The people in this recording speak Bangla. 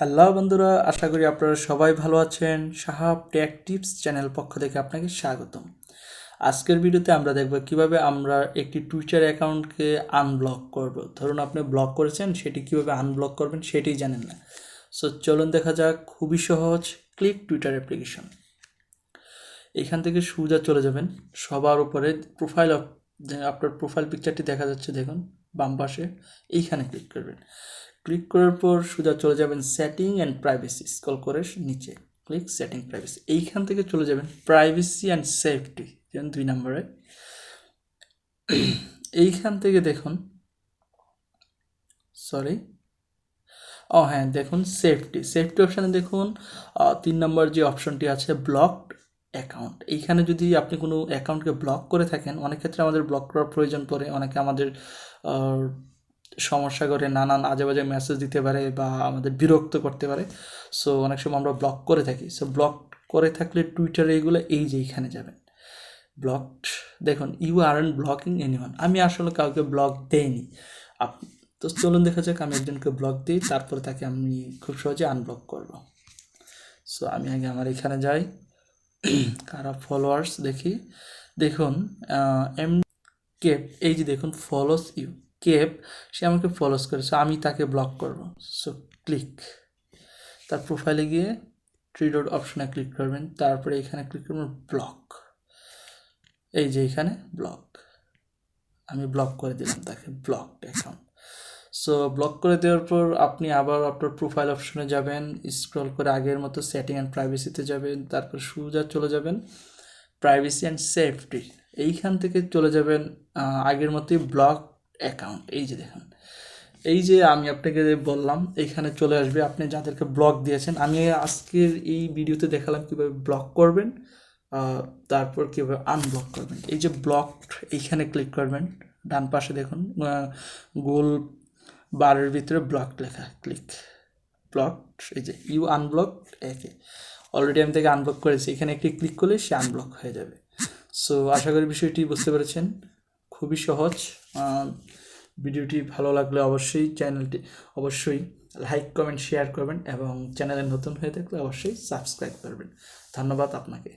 হ্যালো বন্ধুরা, আশা করি আপনারা সবাই ভালো আছেন। সাহাব টেক টিপস চ্যানেল পক্ষ থেকে আপনাকে স্বাগতম। আজকের ভিডিওতে আমরা দেখব কিভাবে আমরা একটি টুইটার অ্যাকাউন্টকে আনব্লক করব। ধরুন আপনি ব্লক করেছেন, সেটি কিভাবে আনব্লক করবেন সেটাই জানেন না। সো চলুন দেখা যাক। খুবই সহজ, ক্লিক টুইটার অ্যাপ্লিকেশন। এখান থেকে সোজা চলে যাবেন সবার উপরে প্রোফাইল, আপনার প্রোফাইল পিকচারটি দেখা যাচ্ছে দেখুন বাম পাশে, এইখানে ক্লিক করবেন। ক্লিক করার পর সোজা চলে যাবেন সেটিং অ্যান্ড প্রাইভেসি, স্ক্রল করে নিচে ক্লিক সেটিং প্রাইভেসি। এইখান থেকে চলে যাবেন প্রাইভেসি অ্যান্ড সেফটি, যেমন 2 নম্বরে। এইখান থেকে দেখুন, সরি, হ্যাঁ দেখুন সেফটি অপশানে দেখুন 3 নম্বর যে অপশনটি আছে ব্লকড অ্যাকাউন্ট। এইখানে যদি আপনি কোনো অ্যাকাউন্টকে ব্লক করে থাকেন, অনেক ক্ষেত্রে আমাদের ব্লক করার প্রয়োজন পড়ে, অনেকে আমাদের সমস্যা করে নানান আজে বাজে মেসেজ দিতে পারে বা আমাদের বিরক্ত করতে পারে। সো অনেক সময় আমরা ব্লক করে থাকি। সো ব্লক করে থাকলে টুইটারে এইগুলো এই যে এইখানে যাবেন ব্লকড, দেখুন ইউ আরন্ট ব্লকিং এনিওয়ান। আমি আসলে কাউকে ব্লক দেইনি। তো চলুন দেখা যাক, আমি একজনকে ব্লক দিই, তারপরে তাকে আমি খুব সহজে আনব্লক করব। সো আমি আগে আমার এখানে যাই, কারা ফলোয়ার্স দেখি। দেখুন এম কেপ, এই যে দেখুন ফলোস ইউ কেপ, সে আমাকে ফলোস করেছে, আমি তাকে ব্লক করব। সো ক্লিক, তার প্রোফাইলে গিয়ে থ্রি ডট অপশনে ক্লিক করবেন, তারপরে এখানে ক্লিক করবেন ব্লক। এই যে এখানে ব্লক, আমি ব্লক করে দিলাম তাকে, ব্লক অ্যাকাউন্ট। সো ব্লক করে দেওয়ার পর আপনি আবার আপনার প্রোফাইল অপশনে যাবেন, স্ক্রল করে আগের মতো সেটিং অ্যান্ড প্রাইভেসিতে যাবেন, তারপর সোজা চলে যাবেন প্রাইভেসি অ্যান্ড সেফটি। এইখান থেকে চলে যাবেন আগের মতোই ব্লক অ্যাকাউন্ট। এই যে দেখুন, এই যে আমি আপনাকে বললাম এইখানে চলে আসবে আপনি যাদেরকে ব্লক দিয়েছেন। আমি আজকের এই ভিডিওতে দেখালাম কীভাবে ব্লক করবেন, তারপর কীভাবে আনব্লক করবেন। এই যে ব্লক, এইখানে ক্লিক করবেন, ডান পাশে দেখুন গোল বারের ভিতরে ব্লক লেখা, ক্লিক ব্লক। এই যে ইউ আনব্লক একে, অলরেডি আমি তাকে আনব্লক করেছি, এখানে একটি ক্লিক করলে সে আনব্লক হয়ে যাবে। সো আশা করি বিষয়টি বুঝতে পেরেছেন, খুবই সহজ। ভিডিওটি ভালো লাগলে চ্যানেলটি অবশ্যই লাইক কমেন্ট শেয়ার করবেন এবং চ্যানেলে নতুন হয়ে থাকলে অবশ্যই সাবস্ক্রাইব করবেন। ধন্যবাদ আপনাকে।